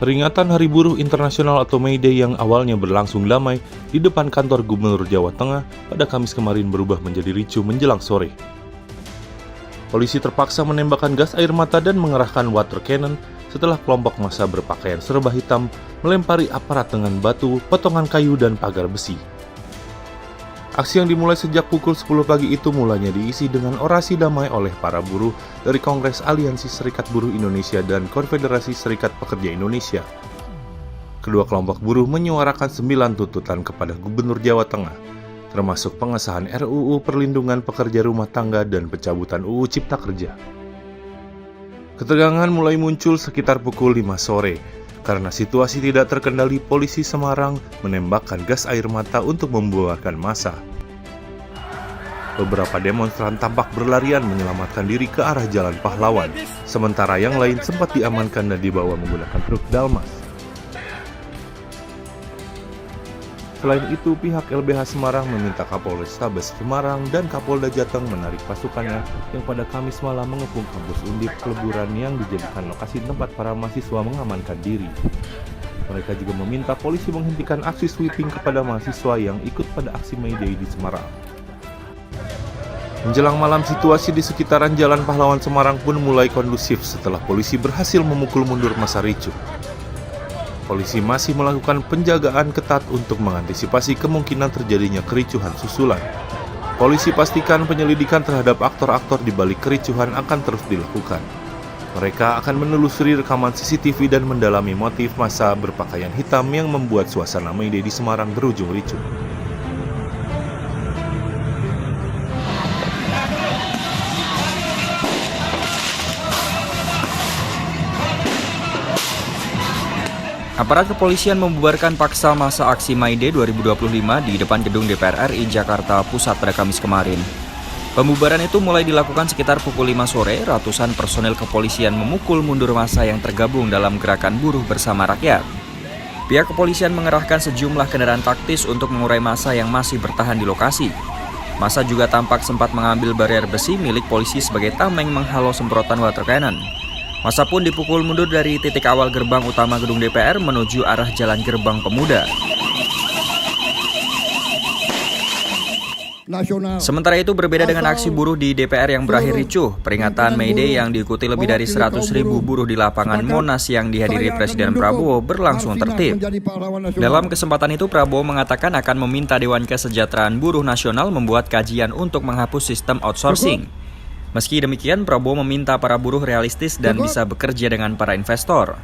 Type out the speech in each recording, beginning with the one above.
Peringatan Hari Buruh Internasional atau May Day yang awalnya berlangsung damai di depan kantor Gubernur Jawa Tengah pada Kamis kemarin berubah menjadi ricuh menjelang sore. Polisi terpaksa menembakkan gas air mata dan mengerahkan water cannon setelah kelompok massa berpakaian serba hitam melempari aparat dengan batu, potongan kayu, dan pagar besi. Aksi yang dimulai sejak pukul 10 pagi itu mulanya diisi dengan orasi damai oleh para buruh dari Kongres Aliansi Serikat Buruh Indonesia dan Konfederasi Serikat Pekerja Indonesia. Kedua kelompok buruh menyuarakan 9 tuntutan kepada Gubernur Jawa Tengah, termasuk pengesahan RUU Perlindungan Pekerja Rumah Tangga dan pencabutan UU Cipta Kerja. Ketegangan mulai muncul sekitar pukul 5 sore, karena situasi tidak terkendali. Polisi Semarang menembakkan gas air mata untuk membubarkan massa. Beberapa demonstran tampak berlarian menyelamatkan diri ke arah Jalan Pahlawan, sementara yang lain sempat diamankan dan dibawa menggunakan truk Dalmas. Selain itu, pihak LBH Semarang meminta Kapolrestabes Semarang dan Kapolda Jateng menarik pasukannya yang pada Kamis malam mengepung kampus Undip Peleburan yang dijadikan lokasi tempat para mahasiswa mengamankan diri. Mereka juga meminta polisi menghentikan aksi sweeping kepada mahasiswa yang ikut pada aksi May Day di Semarang. Menjelang malam, situasi di sekitaran Jalan Pahlawan Semarang pun mulai kondusif setelah polisi berhasil memukul mundur massa ricuh. Polisi masih melakukan penjagaan ketat untuk mengantisipasi kemungkinan terjadinya kericuhan susulan. Polisi pastikan penyelidikan terhadap aktor-aktor di balik kericuhan akan terus dilakukan. Mereka akan menelusuri rekaman CCTV dan mendalami motif massa berpakaian hitam yang membuat suasana May Day di Semarang berujung ricuh. Aparat kepolisian membubarkan paksa masa aksi May Day 2025 di depan gedung DPR RI Jakarta Pusat pada Kamis kemarin. Pembubaran itu mulai dilakukan sekitar pukul 5 sore. Ratusan personel kepolisian memukul mundur massa yang tergabung dalam gerakan buruh bersama rakyat. Pihak kepolisian mengerahkan sejumlah kendaraan taktis untuk mengurai massa yang masih bertahan di lokasi. Massa juga tampak sempat mengambil barier besi milik polisi sebagai tameng menghalau semprotan water cannon. Massa pun dipukul mundur dari titik awal gerbang utama gedung DPR menuju arah Jalan Gerbang Pemuda. Sementara itu, berbeda dengan aksi buruh di DPR yang berakhir ricuh, peringatan May Day yang diikuti lebih dari 100.000 buruh di lapangan Monas yang dihadiri Presiden Prabowo berlangsung tertib. Dalam kesempatan itu, Prabowo mengatakan akan meminta Dewan Kesejahteraan Buruh Nasional membuat kajian untuk menghapus sistem outsourcing. Meski demikian, Prabowo meminta para buruh realistis dan bisa bekerja dengan para investor.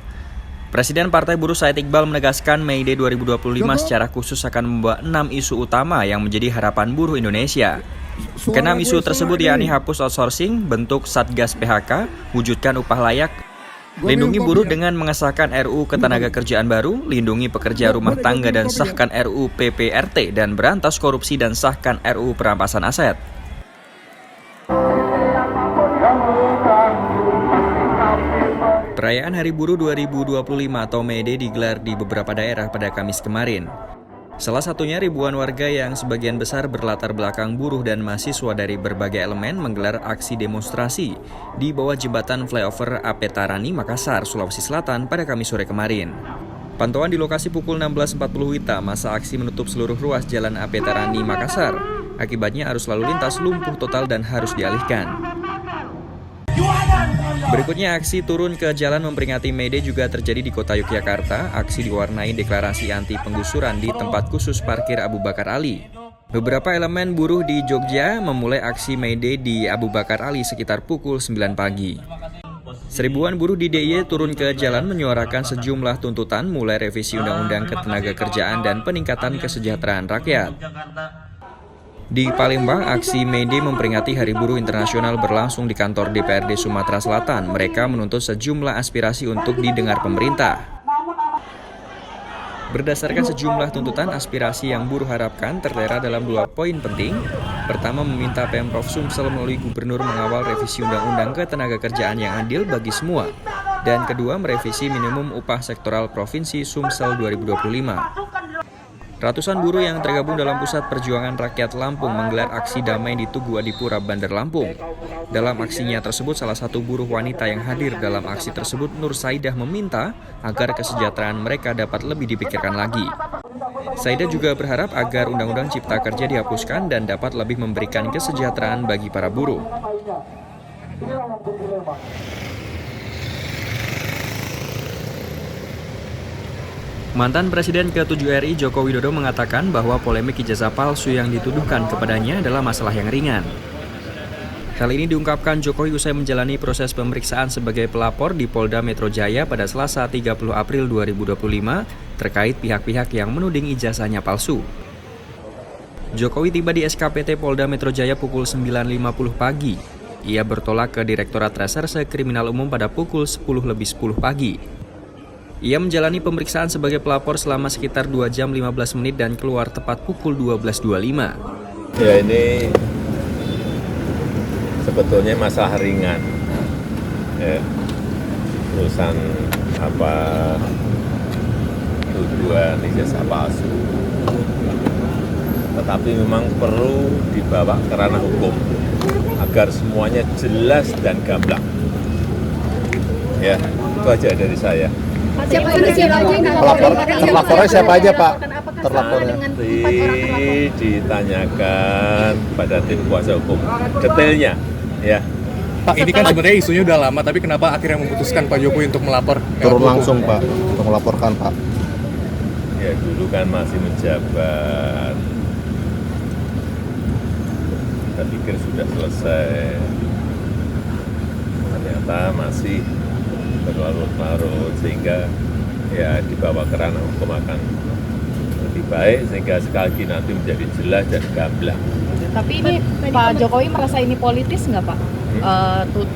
Presiden Partai Buruh Said Iqbal menegaskan May Day 2025 secara khusus akan membawa 6 isu utama yang menjadi harapan buruh Indonesia. Keenam isu tersebut yakni hapus outsourcing, bentuk Satgas PHK, wujudkan upah layak, lindungi buruh dengan mengesahkan RUU Ketenagakerjaan baru, lindungi pekerja rumah tangga dan sahkan RUU PPRT, dan berantas korupsi dan sahkan RUU Perampasan Aset. Perayaan Hari Buruh 2025 atau May Day digelar di beberapa daerah pada Kamis kemarin. Salah satunya ribuan warga yang sebagian besar berlatar belakang buruh dan mahasiswa dari berbagai elemen menggelar aksi demonstrasi di bawah jembatan flyover AP Tarani, Makassar, Sulawesi Selatan pada Kamis sore kemarin. Pantauan di lokasi pukul 16.40 WITA, masa aksi menutup seluruh ruas jalan AP Tarani, Makassar. Akibatnya arus lalu lintas lumpuh total dan harus dialihkan. Berikutnya, aksi turun ke jalan memperingati May Day juga terjadi di kota Yogyakarta. Aksi diwarnai deklarasi anti penggusuran di tempat khusus parkir Abu Bakar Ali. Beberapa elemen buruh di Jogja memulai aksi May Day di Abu Bakar Ali sekitar pukul 9 pagi. Seribuan buruh di DIY turun ke jalan menyuarakan sejumlah tuntutan mulai revisi Undang-Undang Ketenagakerjaan dan peningkatan kesejahteraan rakyat. Di Palembang, aksi May Day memperingati Hari Buruh Internasional berlangsung di kantor DPRD Sumatera Selatan. Mereka menuntut sejumlah aspirasi untuk didengar pemerintah. Berdasarkan sejumlah tuntutan, aspirasi yang buruh harapkan tertera dalam 2 poin penting. Pertama, meminta Pemprov Sumsel melalui gubernur mengawal revisi Undang-Undang Ketenagakerjaan yang adil bagi semua. Dan kedua, merevisi minimum upah sektoral Provinsi Sumsel 2025. Ratusan buruh yang tergabung dalam Pusat Perjuangan Rakyat Lampung menggelar aksi damai di Tugu Adipura, Bandar Lampung. Dalam aksinya tersebut, salah satu buruh wanita yang hadir dalam aksi tersebut, Nur Saidah, meminta agar kesejahteraan mereka dapat lebih dipikirkan lagi. Saidah juga berharap agar Undang-Undang Cipta Kerja dihapuskan dan dapat lebih memberikan kesejahteraan bagi para buruh. Mantan Presiden ke-7 RI Joko Widodo mengatakan bahwa polemik ijazah palsu yang dituduhkan kepadanya adalah masalah yang ringan. Hal ini diungkapkan Jokowi usai menjalani proses pemeriksaan sebagai pelapor di Polda Metro Jaya pada Selasa 30 April 2025 terkait pihak-pihak yang menuding ijazahnya palsu. Jokowi tiba di SKPT Polda Metro Jaya pukul 9.50 pagi. Ia bertolak ke Direktorat Reserse Kriminal Umum pada pukul 10.10 pagi. Ia menjalani pemeriksaan sebagai pelapor selama sekitar 2 jam 15 menit dan keluar tepat pukul 12.25. Ya, ini sebetulnya masalah ringan. Ya, urusan tuduhan ijazah palsu. Tetapi memang perlu dibawa ke ranah hukum agar semuanya jelas dan gamblang. Ya, itu aja dari saya. Terlapornya siapa aja, Pak? Terlapornya Nanti ditanyakan pada tim kuasa hukum detailnya, ya. Pak, ini kan sebenarnya isunya udah lama, tapi kenapa akhirnya memutuskan Pak Jokowi untuk melapor? turun langsung, Pak, untuk melaporkan, Pak. Ya, dulu kan masih menjabat. Kita pikir sudah selesai. Ternyata masih berlarut-larut, sehingga ya dibawa ke ranah hukum akan lebih baik, sehingga sekali lagi nanti menjadi jelas dan gamblang. Tapi ini Pak Jokowi merasa ini politis nggak, Pak?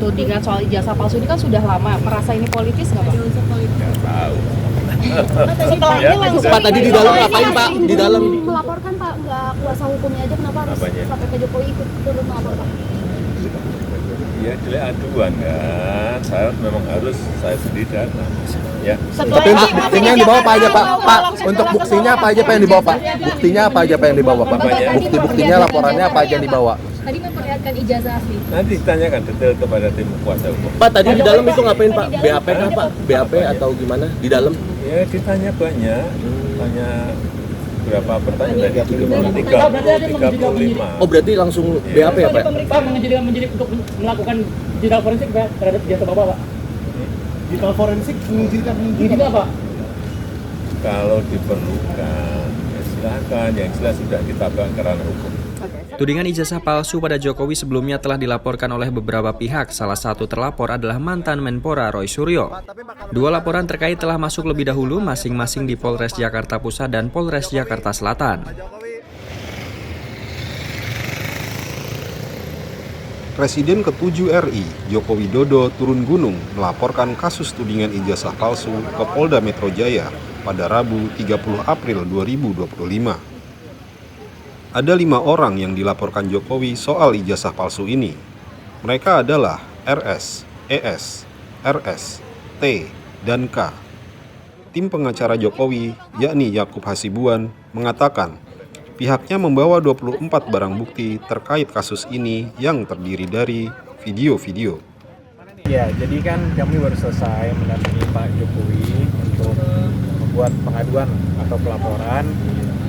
Tudingan soal ijazah palsu ini kan sudah lama. Merasa ini politis nggak, Pak? Nggak tahu. Setelahnya langsung Pak, tadi di dalam ngapain, Pak? Di dalam melaporkan, Pak, nggak kuasa hukumnya aja, kenapa harus Apanya? sampai Pak Jokowi ikut turun melapor, Pak? Ya, delik aduan kan, saya memang harus saya sendiri datang. Ya. tapi untuk buktinya yang dibawa apa aja, Pak? Pak, untuk buktinya apa aja, Pak, yang dibawa, Pak? Buktinya apa aja, Pak, yang dibawa, Pak? Bukti-buktinya, laporannya apa aja yang dibawa? Tadi memperlihatkan ijazah asli. Nanti ditanyakan detail kepada tim kuasa hukum. Pak, tadi di dalam itu ngapain, Pak? BAP kah, Pak? BAP atau gimana? Di dalam? Ya, ditanya banyak, tanya berapa pertanyaan tadi? 35. Oh, berarti langsung BAP ya, Pak? Pak menjadi untuk melakukan digital forensik Pak terhadap jasa Bapak, Pak. Digital forensik mengizinkan apa? Kalau diperlukan, ya silakan. Yang jelas sudah kita bawa ke ranah hukum. Tudingan ijazah palsu pada Jokowi sebelumnya telah dilaporkan oleh beberapa pihak. Salah satu terlapor adalah mantan Menpora Roy Suryo. Dua laporan terkait telah masuk lebih dahulu masing-masing di Polres Jakarta Pusat dan Polres Jakarta Selatan. Presiden ke-7 RI, Joko Widodo, turun gunung melaporkan kasus tudingan ijazah palsu ke Polda Metro Jaya pada Rabu 30 April 2025. Ada 5 orang yang dilaporkan Jokowi soal ijazah palsu ini. Mereka adalah RS, ES, RS, T, dan K. Tim pengacara Jokowi, yakni Yakub Hasibuan, mengatakan pihaknya membawa 24 barang bukti terkait kasus ini yang terdiri dari video-video. Ya, jadi kan kami baru selesai mendampingi Pak Jokowi untuk membuat pengaduan atau pelaporan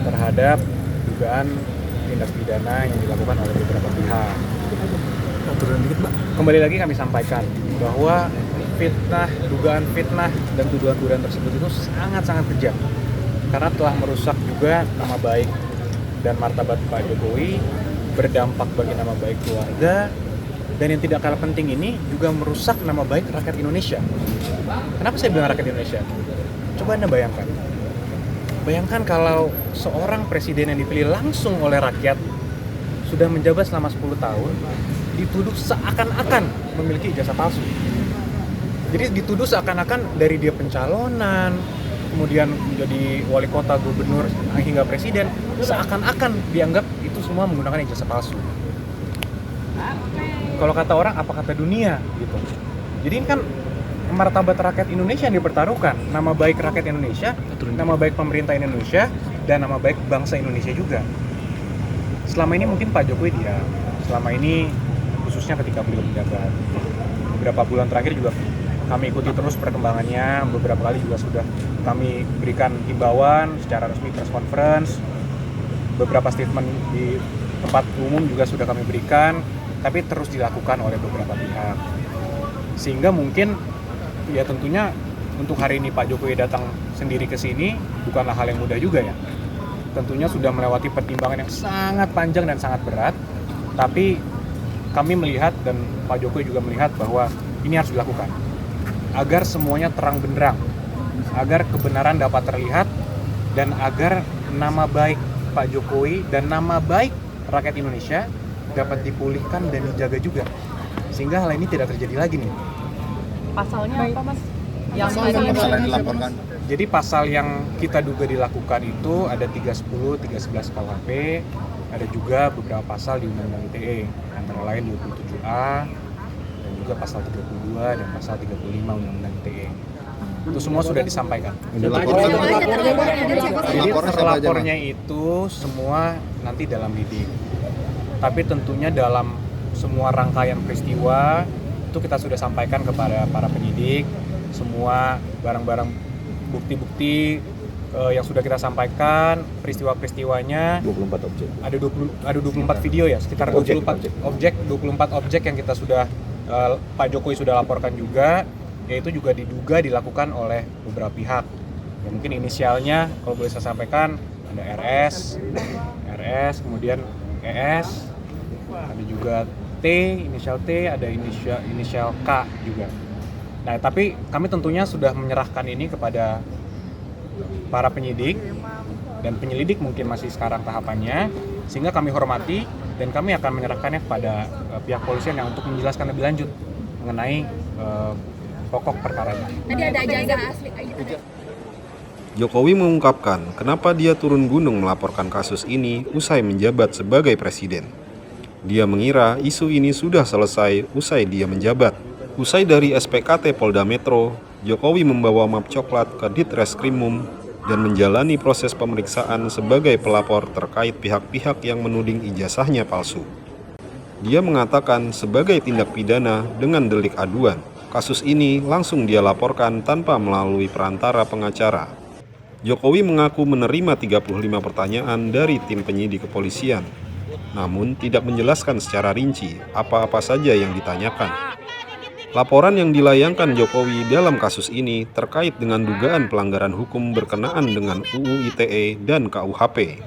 terhadap dugaan tindak pidana yang dilakukan oleh beberapa pihak. Kembali lagi kami sampaikan bahwa dugaan fitnah dan tuduhan-tuduhan tersebut itu sangat-sangat kejam karena telah merusak juga nama baik dan martabat Pak Jokowi, berdampak bagi nama baik keluarga, dan yang tidak kalah penting ini juga merusak nama baik rakyat Indonesia. Kenapa saya bilang rakyat Indonesia? Coba Anda bayangkan. Bayangkan kalau seorang presiden yang dipilih langsung oleh rakyat sudah menjabat selama 10 tahun dituduh seakan-akan memiliki ijazah palsu. Jadi dituduh seakan-akan dari dia pencalonan, kemudian menjadi wali kota, gubernur, hingga presiden, seakan-akan dianggap itu semua menggunakan ijazah palsu. Kalau kata orang, apa kata dunia gitu. Jadi ini kan martabat rakyat Indonesia yang dipertaruhkan, nama baik rakyat Indonesia, nama baik pemerintah Indonesia, dan nama baik bangsa Indonesia juga. Selama ini mungkin Pak Jokowi diam, selama ini khususnya ketika beliau menjabat. Beberapa bulan terakhir juga kami ikuti terus perkembangannya, beberapa kali juga sudah kami berikan himbauan secara resmi, press conference, beberapa statement di tempat umum juga sudah kami berikan, tapi terus dilakukan oleh beberapa pihak. Sehingga mungkin ya tentunya untuk hari ini Pak Jokowi datang sendiri ke sini bukanlah hal yang mudah juga ya. Tentunya sudah melewati pertimbangan yang sangat panjang dan sangat berat, tapi kami melihat dan Pak Jokowi juga melihat bahwa ini harus dilakukan agar semuanya terang benderang, agar kebenaran dapat terlihat, dan agar nama baik Pak Jokowi dan nama baik rakyat Indonesia dapat dipulihkan dan dijaga juga, sehingga hal ini tidak terjadi lagi nih. Pasalnya apa, Mas? Yang dilaporkan. Jadi pasal yang kita duga dilakukan itu ada 310, 311 KUHP, ada juga beberapa pasal di Undang-Undang ITE, antara lain 27A, dan juga pasal 32 dan pasal 35 Undang-Undang ITE. Itu semua sudah disampaikan. Jadi terlapornya itu semua nanti dalam lidik. Tapi tentunya dalam semua rangkaian peristiwa itu kita sudah sampaikan kepada para penyidik, semua barang-barang bukti-bukti yang sudah kita sampaikan, peristiwa-peristiwanya 24 objek. Ada 24 video ya, sekitar 24 objek yang kita sudah Pak Jokowi sudah laporkan juga, yaitu juga diduga dilakukan oleh beberapa pihak. Ya, mungkin inisialnya kalau boleh saya sampaikan ada RS, kemudian ES, ada juga T, inisial T, ada inisial K juga. Nah, tapi kami tentunya sudah menyerahkan ini kepada para penyidik, dan penyelidik mungkin masih sekarang tahapannya, sehingga kami hormati dan kami akan menyerahkannya kepada pihak polisian yang untuk menjelaskan lebih lanjut mengenai pokok perkaranya. Tadi ada ijazah asli. Jokowi mengungkapkan kenapa dia turun gunung melaporkan kasus ini usai menjabat sebagai presiden. Dia mengira isu ini sudah selesai usai dia menjabat. Usai dari SPKT Polda Metro, Jokowi membawa map coklat ke Ditreskrimum dan menjalani proses pemeriksaan sebagai pelapor terkait pihak-pihak yang menuding ijazahnya palsu. Dia mengatakan sebagai tindak pidana dengan delik aduan, kasus ini langsung dia laporkan tanpa melalui perantara pengacara. Jokowi mengaku menerima 35 pertanyaan dari tim penyidik kepolisian, namun tidak menjelaskan secara rinci apa-apa saja yang ditanyakan. Laporan yang dilayangkan Jokowi dalam kasus ini terkait dengan dugaan pelanggaran hukum berkenaan dengan UU ITE dan KUHP.